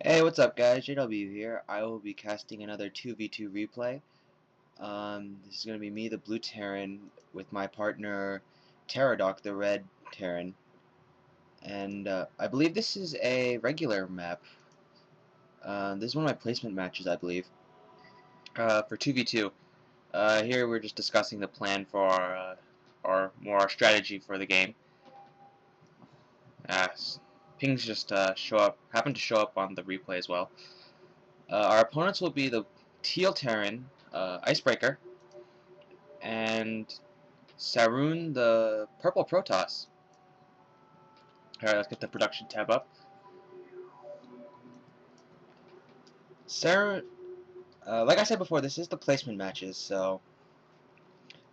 Hey, what's up guys? JW here. I will be casting another 2v2 replay. This is going to be me, the blue Terran, with my partner Pterodoc, the red Terran. And I believe this is a regular map. This is one of my placement matches, I believe, for 2v2. Here we're just discussing the plan for our strategy for the game. Uh, Pings just happen to show up on the replay as well. Our opponents will be the teal Terran, Icebreaker, and Sarun, the purple Protoss. Alright, let's get the production tab up. Sarun, like I said before, this is the placement matches, so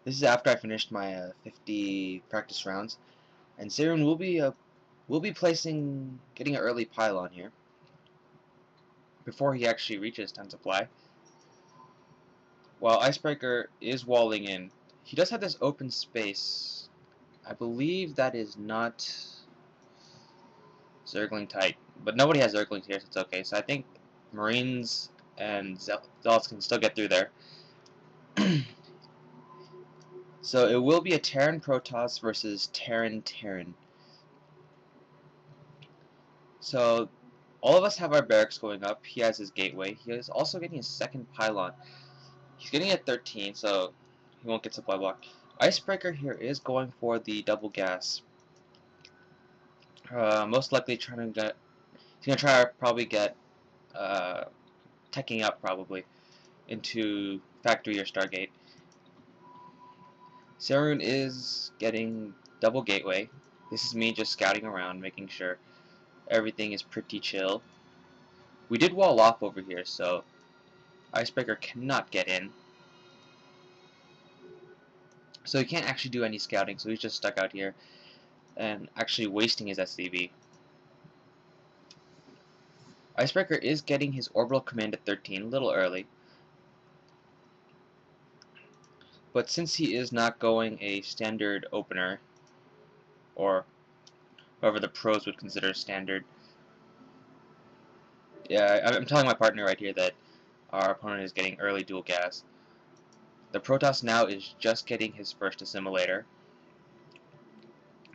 this is after I finished my 50 practice rounds, and Sarun will be getting an early pylon here before he actually reaches 10 supply. While Icebreaker is walling in, he does have this open space. I believe that is not Zergling tight, but nobody has Zerglings here, so it's okay. So I think Marines and Zealots can still get through there. So it will be a Terran Protoss versus Terran. So all of us have our barracks going up. He has his gateway. He is also getting a second pylon. He's getting a 13, so he won't get supply block. Icebreaker here is going for the double gas. Most likely trying to get. He's gonna try to probably get teching up probably into Factory or Stargate. Sarun is getting double gateway. This is me just scouting around, making sure everything is pretty chill. We did wall off over here, so Icebreaker cannot get in. So he can't actually do any scouting, so he's just stuck out here and actually wasting his SCV. Icebreaker is getting his orbital command at 13, a little early. But since he is not going a standard opener, or whatever the pros would consider standard, yeah, I'm telling my partner right here that our opponent is getting early dual gas. The Protoss now is just getting his first assimilator,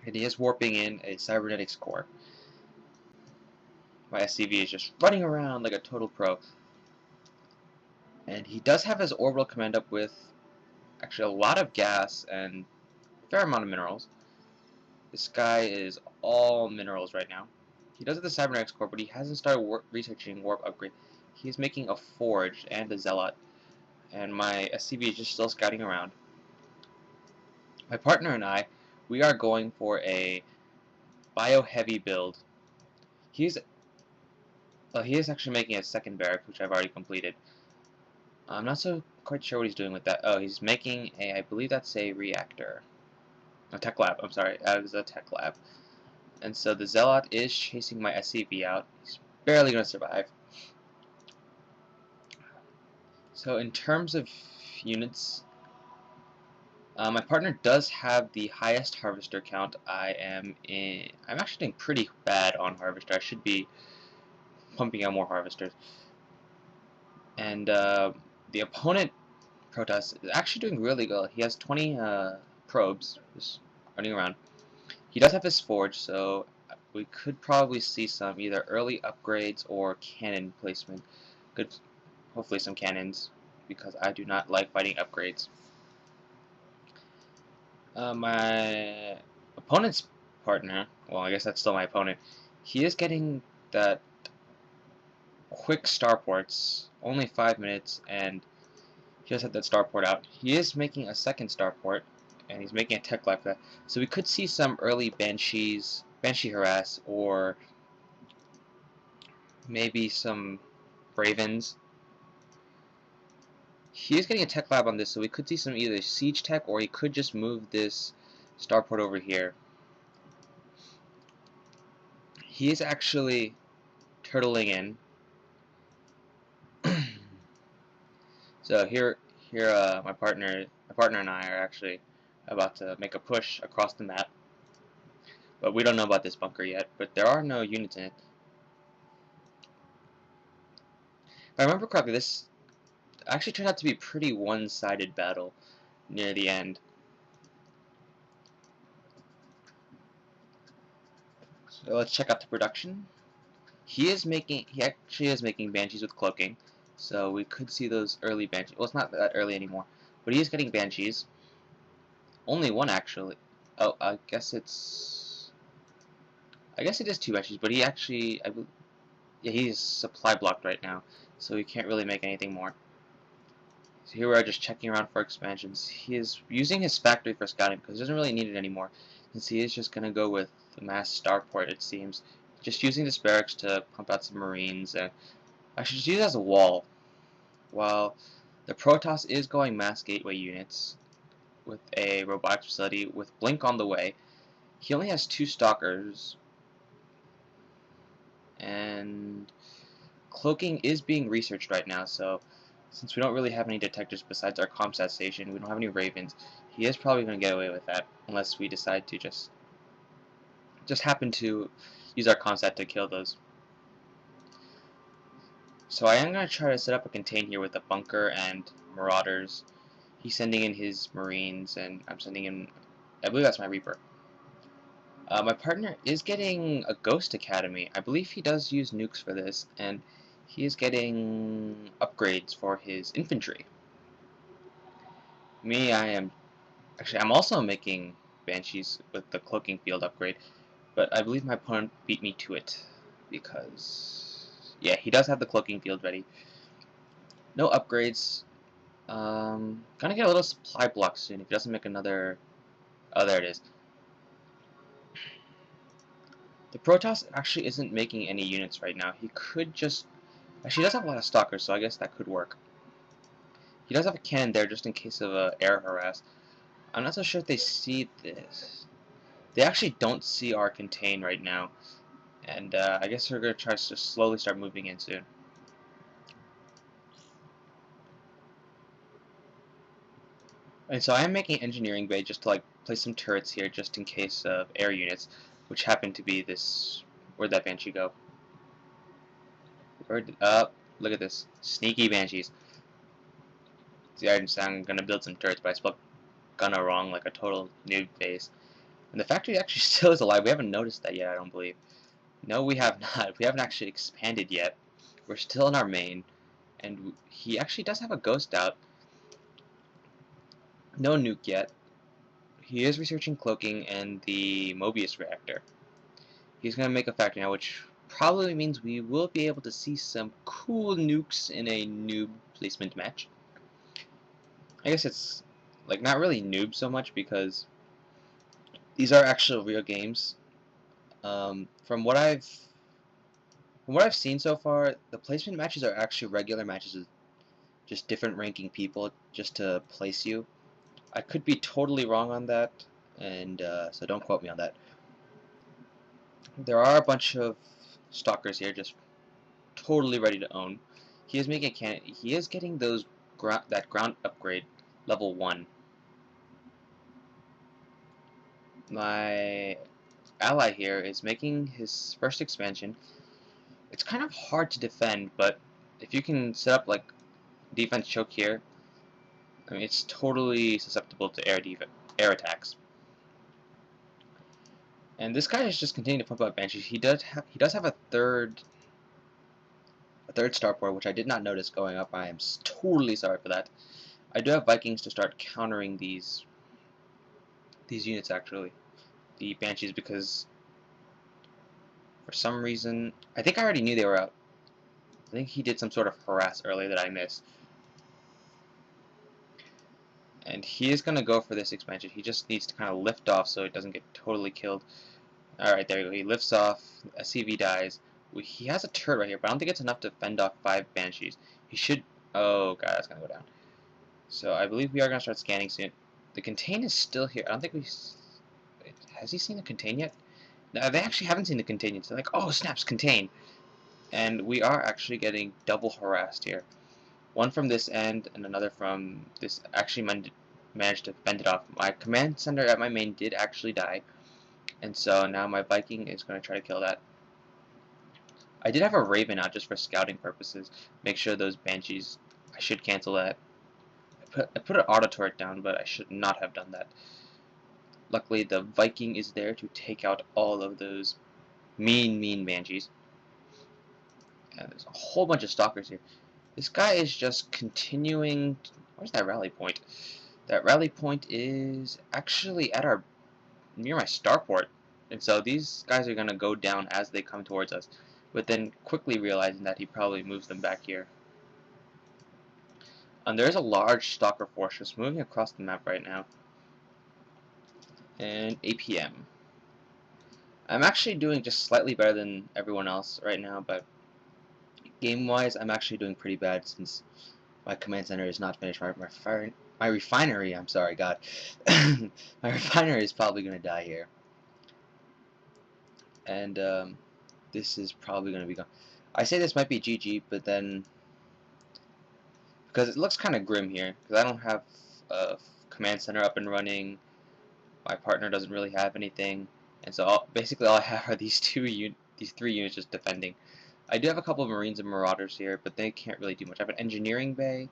and he is warping in a cybernetics core. My SCV is just running around like a total pro. And he does have his orbital command up with actually a lot of gas and a fair amount of minerals. This guy is all minerals right now. He does have the cybernetics core, but he hasn't started researching warp upgrade. He is making a forge and a zealot, and my SCV is just still scouting around. My partner and I, we are going for a bio-heavy build. He is actually making a second barrack, which I've already completed. I'm not so quite sure what he's doing with that. Oh, he's making a, I believe that's a reactor. A tech lab, I'm sorry, that is a tech lab. And so the Zealot is chasing my SCV out. He's barely going to survive. So in terms of units, my partner does have the highest harvester count. I'm actually doing pretty bad on harvester. I should be pumping out more harvesters. And the opponent, Protoss, is actually doing really good. He has 20 probes just running around. He does have his forge, so we could probably see some either early upgrades or cannon placement. Hopefully some cannons, because I do not like fighting upgrades. My opponent's partner, well, I guess that's still my opponent, he is getting that quick starports, only 5 minutes, and he just had that starport out. He is making a second starport, and he's making a tech like that. So we could see some early Banshee harass, or maybe some Bravens. He is getting a tech lab on this, so we could see some either siege tech, or he could just move this starport over here. He is actually turtling in. So my partner and I are actually about to make a push across the map. But we don't know about this bunker yet, but there are no units in it. If I remember correctly, this actually turned out to be a pretty one-sided battle near the end. So let's check out the production. He actually is making Banshees with cloaking, so we could see those early Banshees. Well, it's not that early anymore, but he is getting Banshees. Only one, actually. Oh, I guess it is two Banshees, but he actually, yeah, he's supply blocked right now, so he can't really make anything more. So here we are just checking around for expansions. He is using his factory for scouting because he doesn't really need it anymore, since he is just going to go with the mass starport, it seems. Just using this barracks to pump out some marines, and actually just use it as a wall. While the Protoss is going mass gateway units with a robotics facility with Blink on the way. He only has 2 stalkers, and cloaking is being researched right now, so since we don't really have any detectors besides our ComSat station, we don't have any Ravens, he is probably going to get away with that, unless we decide to just happen to use our ComSat to kill those. So I am going to try to set up a contain here with a bunker and marauders. He's sending in his marines, and I'm sending in, I believe that's my Reaper. My partner is getting a Ghost Academy. I believe he does use nukes for this, and he is getting upgrades for his infantry. Me, I'm also making Banshees with the cloaking field upgrade, but I believe my opponent beat me to it, because, yeah, he does have the cloaking field ready. No upgrades. Gonna get a little supply block soon if he doesn't make another. Oh, there it is. The Protoss actually isn't making any units right now. He could just... Actually, he does have a lot of stalkers, so I guess that could work. He does have a cannon there just in case of air harass. I'm not so sure if they see this. They actually don't see our contain right now. And I guess we're going to try to slowly start moving in soon. And so I am making engineering bay just to like place some turrets here just in case of air units, which happen to be this... Where'd that Banshee go? Look at this. Sneaky Banshees. See, I'm gonna build some turrets, but I spelled gonna wrong like a total noob face. And the factory actually still is alive. We haven't noticed that yet, I don't believe. No, we have not. We haven't actually expanded yet. We're still in our main. And he actually does have a ghost out. No nuke yet. He is researching cloaking and the Mobius reactor. He's gonna make a factory now, which probably means we will be able to see some cool nukes in a noob placement match. I guess it's like not really noob so much because these are actual real games. From what I've seen so far, the placement matches are actually regular matches with just different ranking people just to place you. I could be totally wrong on that, and so don't quote me on that. There are a bunch of stalkers here just totally ready to own. He is making a cannon. He is getting those that ground upgrade level 1. My ally here is making his first expansion. It's kind of hard to defend, but if you can set up like defense choke here, I mean it's totally susceptible to air attacks. And this guy is just continuing to pump out Banshees. He does have a third starport, which I did not notice going up. I am totally sorry for that. I do have Vikings to start countering these units actually, the Banshees, because for some reason I think I already knew they were out. I think he did some sort of harass earlier that I missed. And he is going to go for this expansion. He just needs to kind of lift off so it doesn't get totally killed. Alright, there you go. He lifts off. SCV dies. He has a turret right here, but I don't think it's enough to fend off 5 Banshees. He should... Oh, God, that's going to go down. So I believe we are going to start scanning soon. The contain is still here. I don't think we... Wait, has he seen the contain yet? No, they actually haven't seen the contain yet. So they're like, oh, snaps, contain. And we are actually getting double harassed here. One from this end and another from this. Actually managed to fend it off. My command center at my main did actually die, and so now my Viking is going to try to kill that. I did have a Raven out just for scouting purposes. Make sure those Banshees, I should cancel that. I put an auto turret down, but I should not have done that. Luckily, the Viking is there to take out all of those mean Banshees. And there's a whole bunch of Stalkers here. This guy is just continuing... Where's that rally point? That rally point is actually at our... near my starport. And so these guys are going to go down as they come towards us. But then quickly realizing that he probably moves them back here. There's a large Stalker force just moving across the map right now. And 8 p.m. I'm actually doing just slightly better than everyone else right now, but game-wise, I'm actually doing pretty bad since my command center is not finished. My refinery, I'm sorry, God. My refinery is probably going to die here. And this is probably going to be gone. I say this might be GG, but then... because it looks kind of grim here, because I don't have a command center up and running. My partner doesn't really have anything, and so basically all I have are these these 3 units just defending. I do have a couple of Marines and Marauders here, but they can't really do much. I have an engineering bay